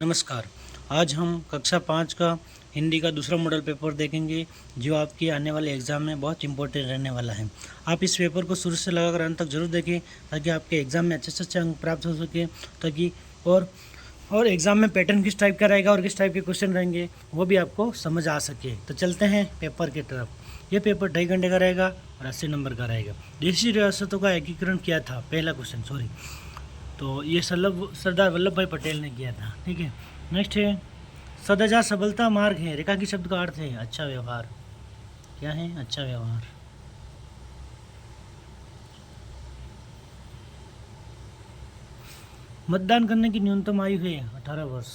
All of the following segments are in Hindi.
नमस्कार। आज हम कक्षा 5 का हिंदी का दूसरा मॉडल पेपर देखेंगे जो आपके आने वाले एग्ज़ाम में बहुत इंपॉर्टेंट रहने वाला है। आप इस पेपर को शुरू से लगाकर अंत तक जरूर देखें ताकि आपके एग्ज़ाम में अच्छे से अच्छे अंक प्राप्त हो सके। ताकि और एग्ज़ाम में पैटर्न किस टाइप का रहेगा और किस टाइप के क्वेश्चन रहेंगे वो भी आपको समझ आ सके। तो चलते हैं पेपर की तरफ। ये पेपर 2.5 घंटे का रहेगा और 80 नंबर का रहेगा। देशी रियासतों का एकीकरण किया था, पहला क्वेश्चन सॉरी। तो ये सरदार वल्लभ भाई पटेल ने किया था। ठीक है। नेक्स्ट है सदाचार सबलता मार्ग है। रेखा की शब्द का अर्थ है अच्छा व्यवहार। क्या है? अच्छा व्यवहार। मतदान करने की न्यूनतम आयु है 18 वर्ष।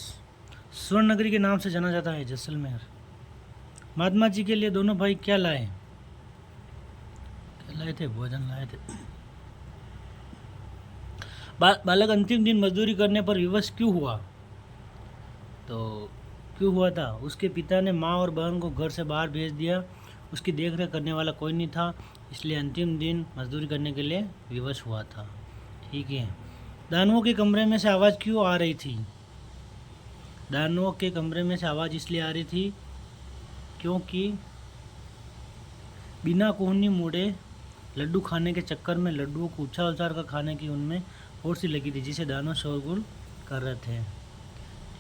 स्वर्ण नगरी के नाम से जाना जाता है जैसलमेर। महात्मा जी के लिए दोनों भाई क्या लाए? क्या लाए थे? भोजन लाए थे। बालक अंतिम दिन मजदूरी करने पर विवश क्यों हुआ? तो क्यों हुआ था? उसके पिता ने माँ और बहन को घर से बाहर भेज दिया। उसकी देखरेख करने वाला कोई नहीं था, इसलिए अंतिम दिन मजदूरी करने के लिए विवश हुआ था। ठीक है। दानवों के कमरे में से आवाज़ क्यों आ रही थी? दानवों के कमरे में से आवाज़ इसलिए आ रही थी क्योंकि बिना कोहनी मुड़े लड्डू खाने के चक्कर में लड्डुओं को उछाल उछाल कर खाने की उनमें होड़ सी लगी थी, जिसे दानव शोरगुल कर रहे थे।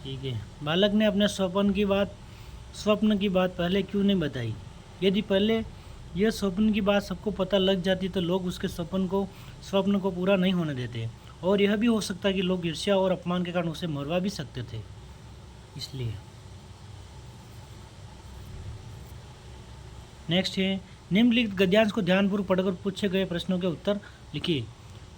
ठीक है। बालक ने अपने स्वप्न की बात पहले क्यों नहीं बताई? यदि पहले यह स्वप्न की बात सबको पता लग जाती तो लोग उसके स्वप्न को पूरा नहीं होने देते, और यह भी हो सकता है कि लोग ईर्ष्या और अपमान के कारण उसे मरवा भी सकते थे। इसलिए नेक्स्ट है निम्नलिखित गद्यांश को ध्यानपूर्वक पढ़कर पूछे गए प्रश्नों के उत्तर लिखिए।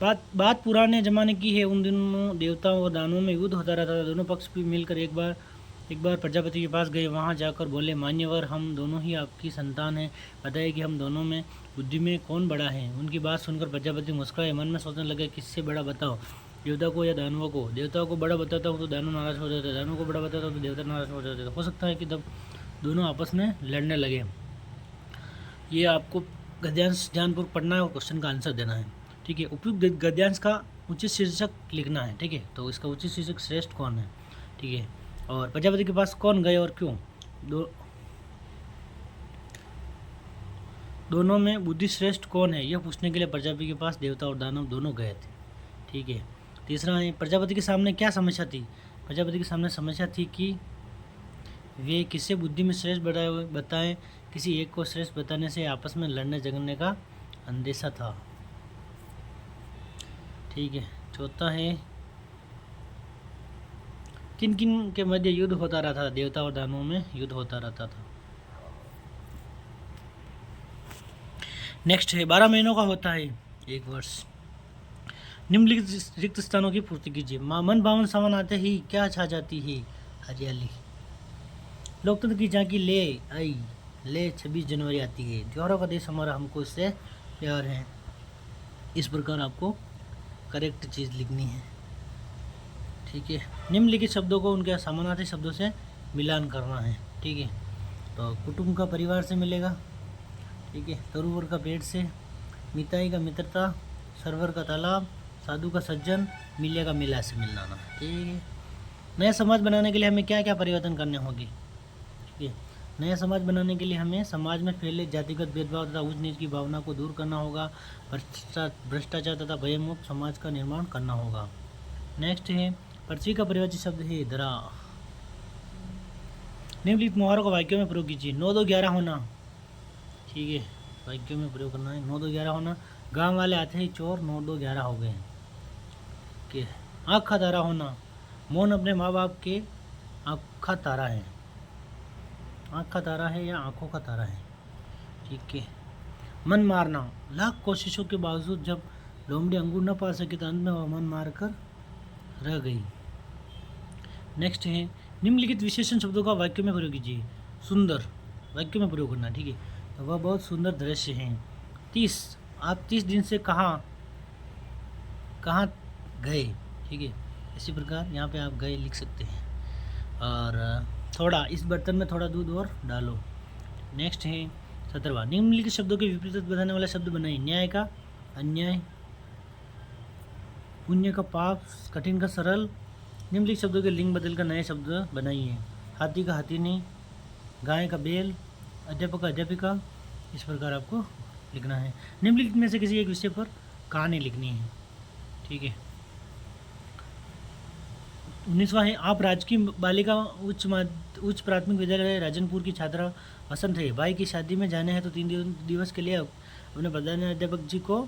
बात पुराने जमाने की है। उन दिनों देवताओं और दानवों में युद्ध होता रहता था। दोनों पक्ष भी मिलकर एक बार प्रजापति के पास गए। वहां जाकर बोले, मान्यवर, हम दोनों ही आपकी संतान हैं। बताइए कि हम दोनों में बुद्धि में कौन बड़ा है? उनकी बात सुनकर प्रजापति मुस्कुराए, मन में सोचने लगे, किससे बड़ा बताओ, देवता को या दानवों को? देवता को बड़ा बताता हूँ तो दानव नाराज हो जाते, दानव को बड़ा बताता हूँ तो देवता नाराज हो जाते। हो सकता है कि तब दोनों आपस में लड़ने लगे। ये आपको गद्यांश ध्यानपूर्वक पढ़ना है और क्वेश्चन का आंसर देना है। ठीक है। उपयुक्त गद्यांश का उचित शीर्षक लिखना है। ठीक है। तो इसका उचित शीर्षक श्रेष्ठ कौन है? ठीक है। और प्रजापति के पास कौन गए और क्यों? दोनों में बुद्धि श्रेष्ठ कौन है, यह पूछने के लिए प्रजापति के पास देवता और दानव दोनों गए थे। ठीक है। तीसरा है प्रजापति के सामने क्या समस्या थी? प्रजापति के सामने समस्या थी कि वे किसे बुद्धि में श्रेष्ठ बताएं। किसी एक को श्रेष्ठ बताने से आपस में लड़ने झगड़ने का अंदेशा था। ठीक है। चौथा है किन किन के मध्य युद्ध होता रहता था? देवता और दानवों में युद्ध होता रहता था। नेक्स्ट है 12 महीनों का होता है 1 वर्ष। निम्नलिखित रिक्त स्थानों की पूर्ति कीजिए। मन भावन सावन आते ही क्या छा जाती है? हरियाली। लोकतंत्र की झांकी ले 26 जनवरी आती है। त्योहारों का देश हमारा, हमको इससे प्यार है। इस प्रकार आपको करेक्ट चीज़ लिखनी है। ठीक है। निम्नलिखित शब्दों को उनके समानार्थी शब्दों से मिलान करना है। ठीक है। तो कुटुंब का परिवार से मिलेगा। ठीक है। तरुवर का पेड़ से, मिताई का मित्रता, सरवर का तालाब, साधु का सज्जन, मिलिया का मिला से मिलाना। ठीक है। नया समाज बनाने के लिए हमें क्या क्या परिवर्तन करने होंगे? ठीक है। नया समाज बनाने के लिए हमें समाज में फैले जातिगत भेदभाव तथा ऊंच नीच की भावना को दूर करना होगा। भ्रष्टाचार तथा भयमुक्त समाज का निर्माण करना होगा। नेक्स्ट है पृथ्वी का परिवाची शब्द है धरा। निम्नलिखित मुहावरों को वाक्यों में प्रयोग कीजिए। 9 2 11 होना। ठीक है। वाक्यों में प्रयोग करना है। 9 2 11 होना। गांव वाले आते ही चोर 9 2 11 हो गए। ठीक है। आँख का तारा होना। मोहन अपने माँ बाप के आँख का तारा है। आँख का तारा है या आँखों का तारा है? ठीक है। मन मारना। लाख कोशिशों के बावजूद जब लोमड़ी अंगूर न पा सके तो अंत में वह मन मार कर रह गई। नेक्स्ट है निम्नलिखित विशेषण शब्दों का वाक्य में प्रयोग कीजिए। सुंदर वाक्य में प्रयोग करना। ठीक है। तो वह बहुत सुंदर दृश्य है। 30 आप 30 दिन से कहाँ गए? ठीक है। इसी प्रकार यहाँ पे आप गए लिख सकते हैं। और थोड़ा इस बर्तन में थोड़ा दूध और डालो। नेक्स्ट है 17वां निम्नलिखित शब्दों के विपरीत बताने वाला शब्द बनाइए। न्याय का अन्याय, पुण्य का पाप, कठिन का सरल, निम्नलिखित शब्दों के लिंग बदलकर नए शब्द बनाइए। हाथी का हाथीनी, गाय का बैल, अध्यापक का अध्यापिका। इस प्रकार आपको लिखना है। निम्नलिखित में से किसी एक विषय पर कहानी लिखनी है। ठीक है। 19वां है, आप राजकीय बालिका उच्च प्राथमिक विद्यालय राजनपुर की छात्रा वसंत है। भाई की शादी में जाने हैं तो 3 दिवस के लिए अपने प्रधानाध्यापक जी को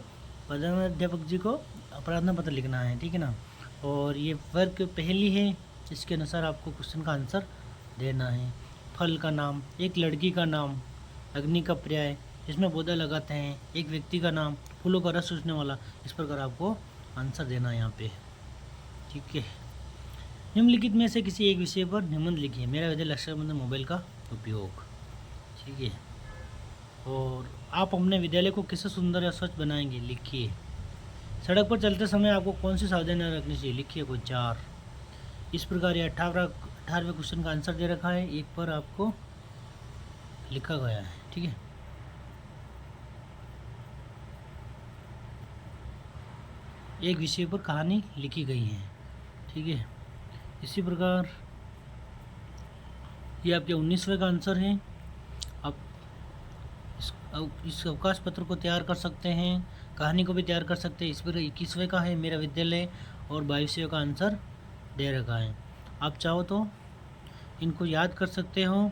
प्रार्थना पत्र लिखना है। ठीक है ना। और ये वर्ग पहली है, इसके अनुसार आपको क्वेश्चन का आंसर देना है। फल का नाम, एक लड़की का नाम, अग्नि का पर्याय, इसमें पौधा लगाते हैं, एक व्यक्ति का नाम, फूलों का रस चूसने वाला। इस प्रकार आपको आंसर देना है यहाँ पे। ठीक है। निम्नलिखित में से किसी एक विषय पर निबंध लिखिए। मेरा विद्यालय रक्षाबंधन मोबाइल का उपयोग। ठीक है। और आप अपने विद्यालय को कैसे सुंदर या स्वच्छ बनाएंगे, लिखिए। सड़क पर चलते समय आपको कौन सी सावधानियां रखनी चाहिए, लिखिए कोई 4। इस प्रकार ये 18वें क्वेश्चन का आंसर दे रखा है, एक पर आपको लिखा गया है। ठीक है। एक विषय पर कहानी लिखी गई है। ठीक है। इसी प्रकार ये आपके 19वें का आंसर है। आप इस अवकाश पत्र को तैयार कर सकते हैं, कहानी को भी तैयार कर सकते हैं। इस पर 21वें का है मेरा विद्यालय, और 22वें का आंसर दे रखा है। आप चाहो तो इनको याद कर सकते हो,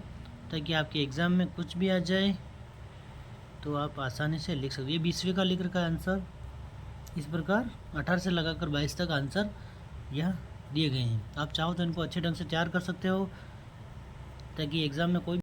ताकि आपके एग्ज़ाम में कुछ भी आ जाए तो आप आसानी से लिख सकते। ये 20वें का लिख रखा है आंसर। इस प्रकार 18 से लगाकर 22 तक आंसर यह दिए गए हैं। आप चाहो तो इनको अच्छे ढंग से तैयार कर सकते हो, ताकि एग्ज़ाम में कोई